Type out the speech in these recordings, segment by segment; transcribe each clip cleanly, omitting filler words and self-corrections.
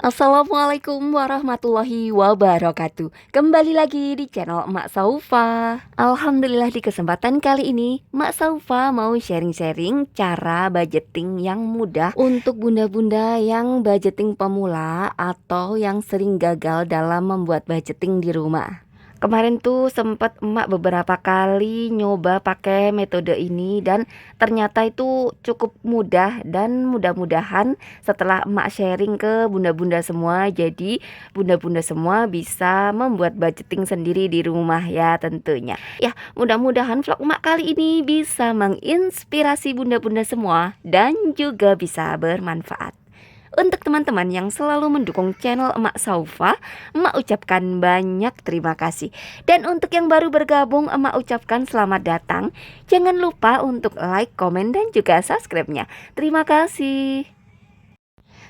Assalamualaikum warahmatullahi wabarakatuh. Kembali lagi di channel Emak Saufa. Alhamdulillah di kesempatan kali ini Emak Saufa mau sharing-sharing cara budgeting yang mudah untuk bunda-bunda yang budgeting pemula atau yang sering gagal dalam membuat budgeting di rumah. Kemarin tuh sempet emak beberapa kali nyoba pakai metode ini dan ternyata itu cukup mudah, dan mudah-mudahan setelah emak sharing ke bunda-bunda semua, jadi bunda-bunda semua bisa membuat budgeting sendiri di rumah ya tentunya. Ya, mudah-mudahan vlog emak kali ini bisa menginspirasi bunda-bunda semua dan juga bisa bermanfaat. Untuk teman-teman yang selalu mendukung channel Emak Saufa, Emak ucapkan banyak terima kasih. Dan untuk yang baru bergabung, Emak ucapkan selamat datang. Jangan lupa untuk like, komen, dan juga subscribe-nya. Terima kasih.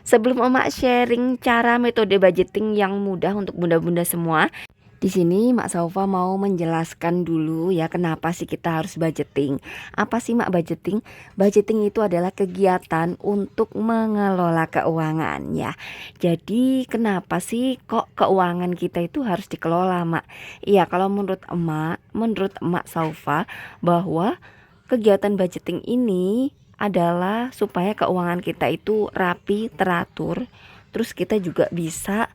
Sebelum Emak sharing cara metode budgeting yang mudah untuk bunda-bunda semua, di sini Mak Saufa mau menjelaskan dulu ya kenapa sih kita harus budgeting. Apa sih Mak budgeting? Budgeting itu adalah kegiatan untuk mengelola keuangan ya. Jadi kenapa sih kok keuangan kita itu harus dikelola Mak? Iya, kalau menurut Mak Saufa, bahwa kegiatan budgeting ini adalah supaya keuangan kita itu rapi, teratur. Terus kita juga bisa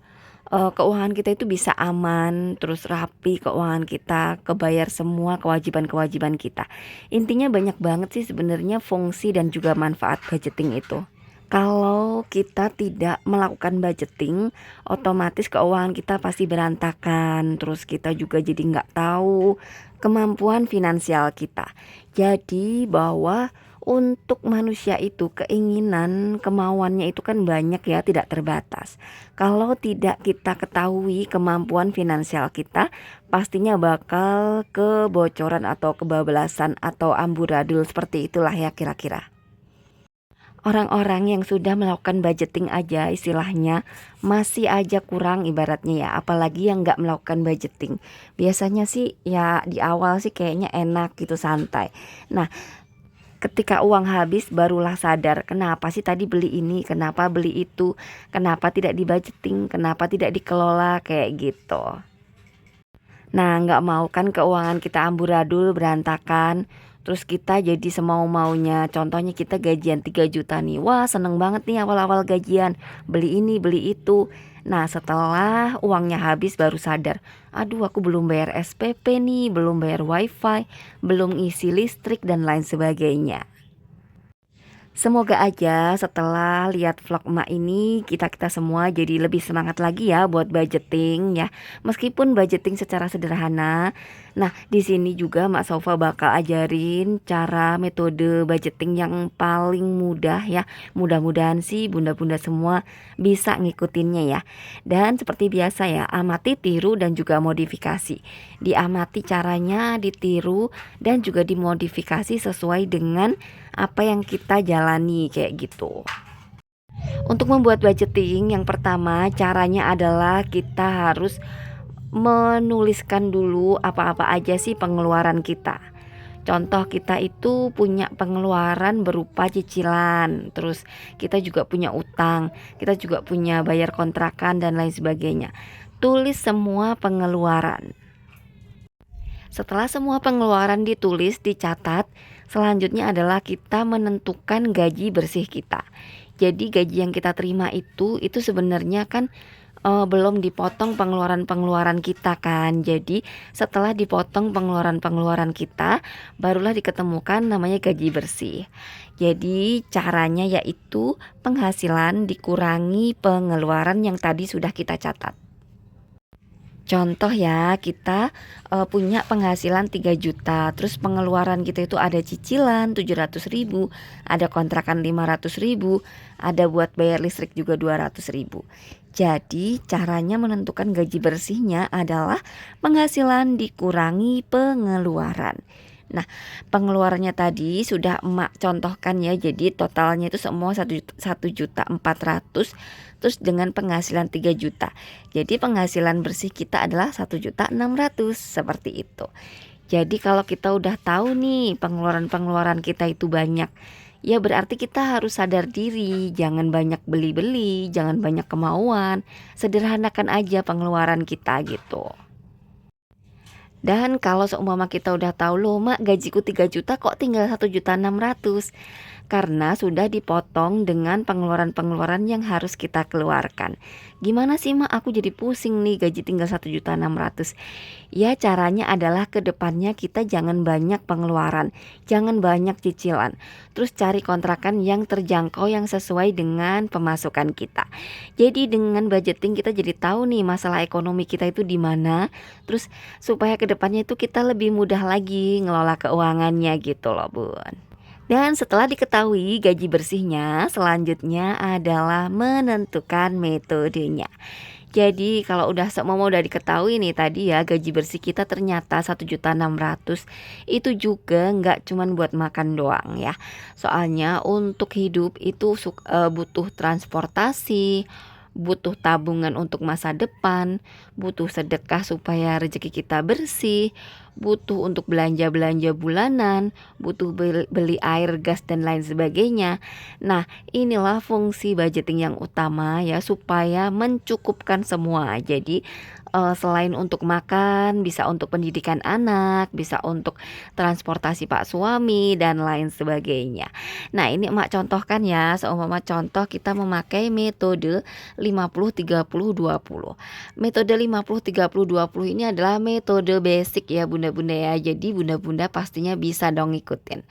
keuangan kita itu bisa aman, terus rapi, keuangan kita kebayar semua kewajiban-kewajiban kita. Intinya banyak banget sih sebenarnya fungsi dan juga manfaat budgeting itu. Kalau kita tidak melakukan budgeting, otomatis keuangan kita pasti berantakan. Terus kita juga jadi nggak tahu kemampuan finansial kita. Jadi bahwa untuk manusia itu keinginan, kemauannya itu kan banyak ya, tidak terbatas. Kalau tidak kita ketahui kemampuan finansial kita, pastinya bakal kebocoran atau kebablasan atau amburadul, seperti itulah ya kira-kira. Orang-orang yang sudah melakukan budgeting aja istilahnya masih aja kurang ibaratnya ya, apalagi yang nggak melakukan budgeting. Biasanya sih ya di awal sih kayaknya enak gitu, santai. Nah, ketika uang habis barulah sadar, kenapa sih tadi beli ini, kenapa beli itu, kenapa tidak di-budgeting, kenapa tidak dikelola kayak gitu. Nah, nggak mau kan keuangan kita amburadul, berantakan. Terus kita jadi semau-maunya. Contohnya kita gajian 3 juta nih. Wah, seneng banget nih awal-awal gajian. Beli ini, beli itu. Nah, setelah uangnya habis baru sadar. Aduh, aku belum bayar SPP nih, belum bayar wifi, belum isi listrik, dan lain sebagainya. Semoga aja setelah lihat vlog emak ini kita semua jadi lebih semangat lagi ya buat budgeting ya. Meskipun budgeting secara sederhana. Nah, di sini juga Mak Saufa bakal ajarin cara metode budgeting yang paling mudah ya. Mudah-mudahan sih bunda-bunda semua bisa ngikutinnya ya. Dan seperti biasa ya, amati, tiru, dan juga modifikasi. Diamati caranya, ditiru, dan juga dimodifikasi sesuai dengan apa yang kita jalani kayak gitu. Untuk membuat budgeting, yang pertama caranya adalah kita harus menuliskan dulu apa-apa aja sih pengeluaran kita. Contoh, kita itu punya pengeluaran berupa cicilan, terus kita juga punya utang, kita juga punya bayar kontrakan dan lain sebagainya. Tulis semua pengeluaran. Setelah semua pengeluaran ditulis, dicatat, selanjutnya adalah kita menentukan gaji bersih kita. Jadi gaji yang kita terima itu sebenarnya kan belum dipotong pengeluaran-pengeluaran kita kan. Jadi setelah dipotong pengeluaran-pengeluaran kita, barulah diketemukan namanya gaji bersih. Jadi caranya yaitu penghasilan dikurangi pengeluaran yang tadi sudah kita catat. Contoh ya, kita punya penghasilan 3 juta, terus pengeluaran kita itu ada cicilan 700.000, ada kontrakan 500.000, ada buat bayar listrik juga 200.000. Jadi caranya menentukan gaji bersihnya adalah penghasilan dikurangi pengeluaran. Nah, pengeluarannya tadi sudah emak contohkan ya. Jadi totalnya itu semua 1.400.000, terus dengan penghasilan 3 juta. Jadi penghasilan bersih kita adalah 1.600.000, seperti itu. Jadi kalau kita udah tahu nih pengeluaran-pengeluaran kita itu banyak, ya berarti kita harus sadar diri, jangan banyak beli-beli, jangan banyak kemauan, sederhanakan aja pengeluaran kita gitu. Dan kalau seumpama kita udah tahu, "Loh Mak, gajiku 3 juta kok tinggal 1.600.000." Karena sudah dipotong dengan pengeluaran-pengeluaran yang harus kita keluarkan. "Gimana sih Mak, aku jadi pusing nih, gaji tinggal 1.600.000." Ya caranya adalah ke depannya kita jangan banyak pengeluaran, jangan banyak cicilan. Terus cari kontrakan yang terjangkau yang sesuai dengan pemasukan kita. Jadi dengan budgeting kita jadi tahu nih masalah ekonomi kita itu di mana. Terus supaya ke depannya itu kita lebih mudah lagi ngelola keuangannya gitu loh Bun. Dan setelah diketahui gaji bersihnya, selanjutnya adalah menentukan metodenya. Jadi kalau udah diketahui nih tadi ya gaji bersih kita ternyata 1.600.000, itu juga nggak cuman buat makan doang ya. Soalnya untuk hidup itu butuh transportasi, butuh tabungan untuk masa depan, butuh sedekah supaya rezeki kita bersih, butuh untuk belanja-belanja bulanan, butuh beli air, gas dan lain sebagainya. Nah, inilah fungsi budgeting yang utama ya supaya mencukupkan semua. Jadi selain untuk makan, bisa untuk pendidikan anak, bisa untuk transportasi pak suami dan lain sebagainya. Nah, ini emak contohkan ya, seumpama contoh kita memakai metode 50 30 20. Metode 50 30 20 ini adalah metode basic ya bunda-bunda ya. Jadi bunda-bunda pastinya bisa dong ngikutin.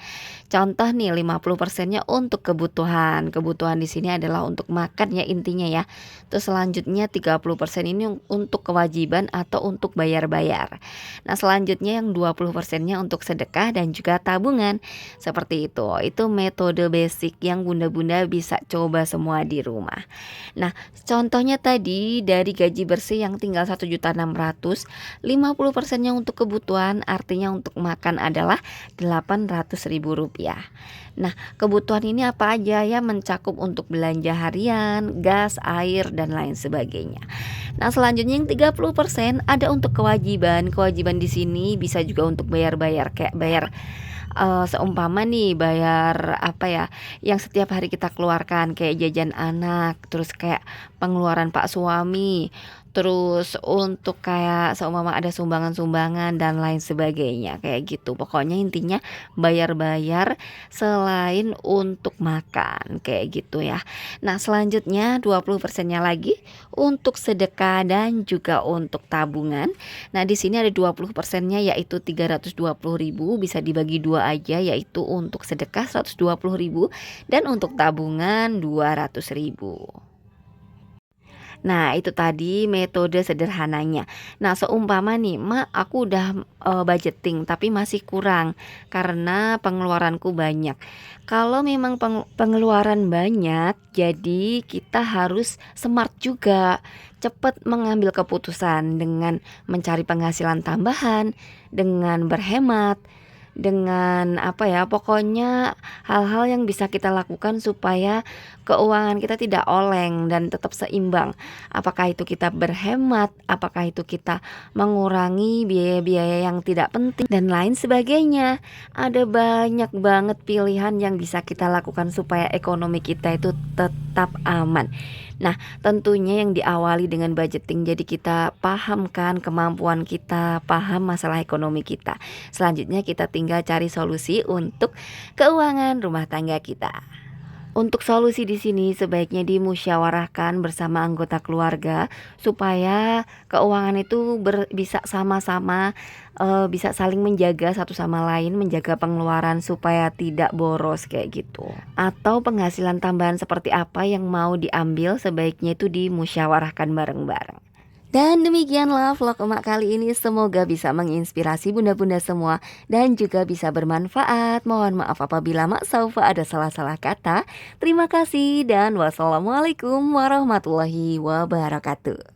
Contoh nih 50%-nya untuk kebutuhan. Kebutuhan di sini adalah untuk makan ya intinya ya. Terus selanjutnya 30% ini untuk kewajiban atau untuk bayar-bayar. Nah, selanjutnya yang 20%-nya untuk sedekah dan juga tabungan. Seperti itu. Itu metode basic yang bunda-bunda bisa coba semua di rumah. Nah, contohnya tadi dari gaji bersih yang tinggal 1.600.000, 50%-nya untuk kebutuhan, artinya untuk makan adalah Rp800.000. Nah, kebutuhan ini apa aja ya, mencakup untuk belanja harian, gas, air dan lain sebagainya. Nah, selanjutnya yang 30% ada untuk kewajiban. Kewajiban di sini bisa juga untuk bayar-bayar kayak bayar seumpama nih bayar apa ya, yang setiap hari kita keluarkan kayak jajan anak, terus kayak pengeluaran pak suami, terus untuk kayak seumpama ada sumbangan-sumbangan dan lain sebagainya kayak gitu. Pokoknya intinya bayar-bayar selain untuk makan kayak gitu ya. Nah, selanjutnya 20%-nya lagi untuk sedekah dan juga untuk tabungan. Nah, di sini ada 20%-nya yaitu 320.000, bisa dibagi dua aja, yaitu untuk sedekah 120.000 dan untuk tabungan 200.000. Nah, itu tadi metode sederhananya. Nah, seumpama nih, Mak, aku udah budgeting tapi masih kurang karena pengeluaranku banyak. Kalau memang pengeluaran banyak, jadi kita harus smart juga. Cepat mengambil keputusan dengan mencari penghasilan tambahan, dengan berhemat, dengan apa ya, pokoknya hal-hal yang bisa kita lakukan supaya keuangan kita tidak oleng dan tetap seimbang. Apakah itu kita berhemat, apakah itu kita mengurangi biaya-biaya yang tidak penting dan lain sebagainya. Ada banyak banget pilihan yang bisa kita lakukan supaya ekonomi kita itu tetap aman. Nah, tentunya yang diawali dengan budgeting, jadi kita pahamkan kemampuan kita, paham masalah ekonomi kita. Selanjutnya kita tinggal cari solusi untuk keuangan rumah tangga kita. Untuk solusi di sini sebaiknya dimusyawarahkan bersama anggota keluarga supaya keuangan itu bisa sama-sama bisa saling menjaga satu sama lain, menjaga pengeluaran supaya tidak boros kayak gitu. Atau penghasilan tambahan seperti apa yang mau diambil sebaiknya itu dimusyawarahkan bareng-bareng. Dan demikianlah vlog emak kali ini, semoga bisa menginspirasi bunda-bunda semua dan juga bisa bermanfaat. Mohon maaf apabila Mak Saufa ada salah-salah kata. Terima kasih dan wassalamualaikum warahmatullahi wabarakatuh.